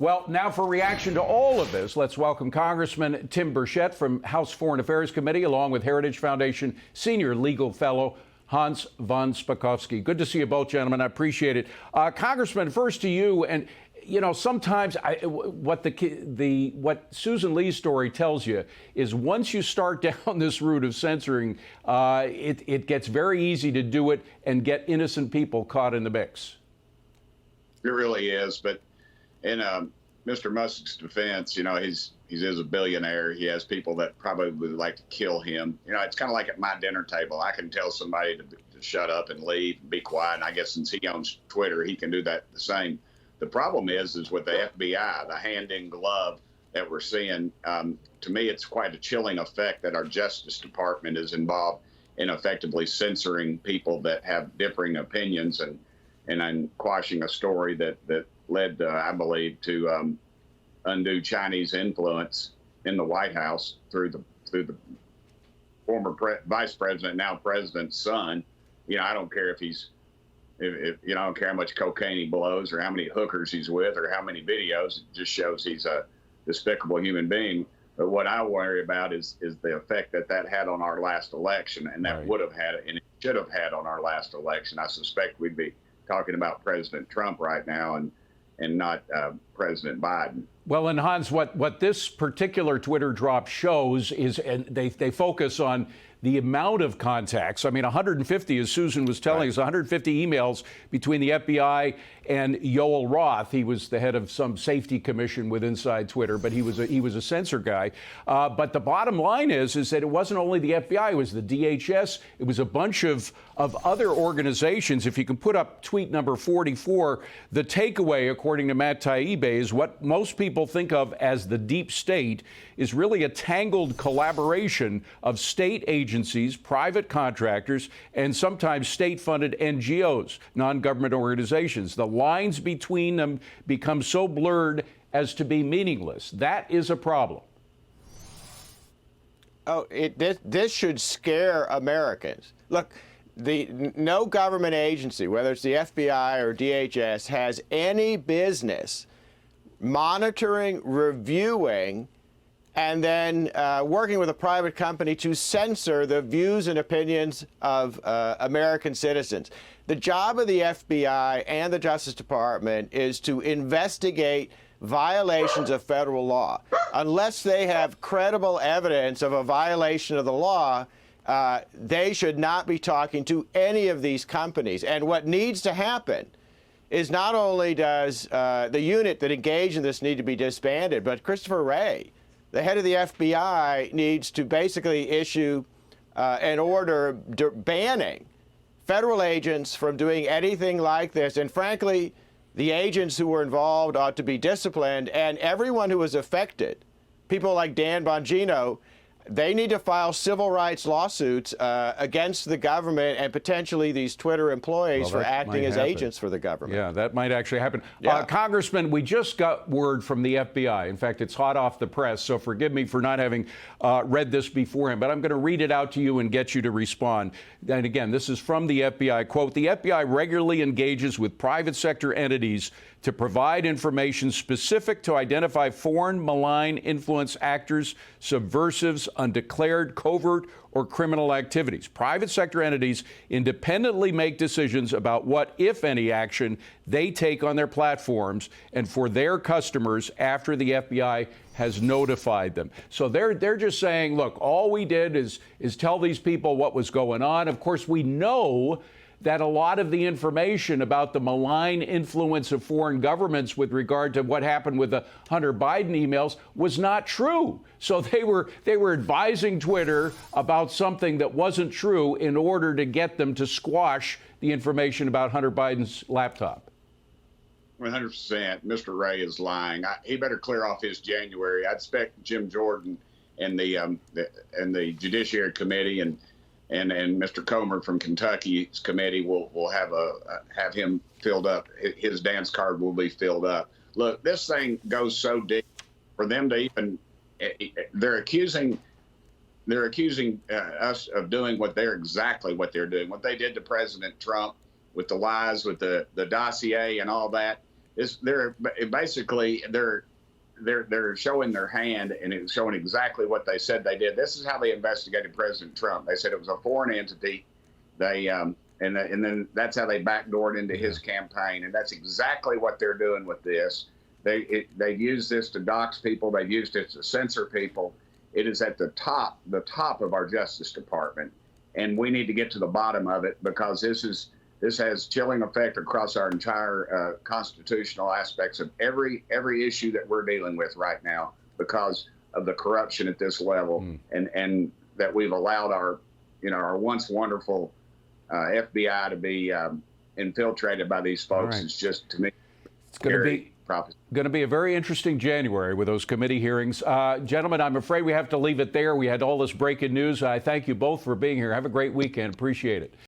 Well, now for reaction to all of this, let's welcome Congressman Tim Burchett from House Foreign Affairs Committee, along with Heritage Foundation Senior Legal Fellow Hans von Spakovsky. Good to see you both, gentlemen. I appreciate it. Congressman, first to you. And you know, sometimes what Susan Lee's story tells you is once you start down this route of censoring, it gets very easy to do it and get innocent people caught in the mix. It really is, but in Mr. Musk's defense, you know, he is a billionaire. He has people that probably would like to kill him. You know, it's kind of like at my dinner table. I can tell somebody to shut up and leave and be quiet. And I guess since he owns Twitter, he can do that the same. The problem is with the FBI, the hand in glove that we're seeing. To me, it's quite a chilling effect that our Justice Department is involved in effectively censoring people that have differing opinions and quashing a story that led, I believe, to undue Chinese influence in the White House through the former vice president, now president's son. You know, I don't care if you know, I don't care how much cocaine he blows or how many hookers he's with or how many videos. It just shows he's a despicable human being. But what I worry about is the effect that had on our last election, and that would have had, and it should have had on our last election. I suspect we'd be talking about President Trump right now and not President Biden. Well, and Hans, what this particular Twitter drop shows is, and they focus on the amount of contacts. I mean, 150, as Susan was telling us, 150 emails between the FBI and Yoel Roth. He was the head of some safety commission with inside Twitter, but he was a censor guy. But the bottom line is that it wasn't only the FBI, it was the DHS, it was a bunch of other organizations. If you can put up tweet number 44, the takeaway, according to Matt Taibbi, is what most people think of as the deep state is really a tangled collaboration of state agencies, private contractors, and sometimes state-funded NGOs, non-government organizations. The lines between them become so blurred as to be meaningless. That is a problem. Oh, this should scare Americans. Look, no government agency, whether it's the FBI or DHS, has any business monitoring, reviewing, and then working with a private company to censor the views and opinions of American citizens. The job of the FBI and the Justice Department is to investigate violations of federal law. Unless they have credible evidence of a violation of the law, they should not be talking to any of these companies. And what needs to happen is not only does the unit that engaged in this need to be disbanded, but Christopher Wray, the head of the FBI, needs to basically issue an order banning federal agents from doing anything like this. And frankly, the agents who were involved ought to be disciplined, and everyone who was affected, people like Dan Bongino, they need to file civil rights lawsuits against the government and potentially these Twitter employees for acting as agents for the government. Yeah, that might actually happen. Yeah. Congressman, we just got word from the FBI. In fact, it's hot off the press, so forgive me for not having read this beforehand, but I'm going to read it out to you and get you to respond. And again, this is from the FBI. Quote, "The FBI regularly engages with private sector entities to provide information specific to identify foreign malign influence actors, subversives, undeclared covert or criminal activities. Private sector entities independently make decisions about what, if any, action they take on their platforms and for their customers after the FBI has notified them." So they're just saying, look, all we did is tell these people what was going on. Of course, we know that a lot of the information about the malign influence of foreign governments with regard to what happened with the Hunter Biden emails was not true. So they were advising Twitter about something that wasn't true in order to get them to squash the information about Hunter Biden's laptop. 100%. Mr. Wray is lying. He better clear off his January. I'd expect Jim Jordan and the Judiciary Committee and Mr. Comer from Kentucky's committee will have him filled up. His dance card will be filled up. Look, this thing goes so deep for them to even. They're accusing us of doing exactly what they're doing. What they did to President Trump with the lies, with the dossier and all that. is they're basically they're showing their hand, and it's showing exactly what they said they did. This is how they investigated President Trump. They said it was a foreign entity. They and then that's how they backdoored into his campaign, and that's exactly what they're doing with this. They've used this to dox people. They've used it to censor people. It is at the top of our Justice Department, and we need to get to the bottom of it, because this has chilling effect across our entire constitutional aspects of every issue that we're dealing with right now, because of the corruption at this level, and that we've allowed our once wonderful FBI to be infiltrated by these folks. Right. It's just, to me, it's going to be a very interesting January with those committee hearings. Gentlemen, I'm afraid we have to leave it there. We had all this breaking news. I thank you both for being here. Have a great weekend. Appreciate it.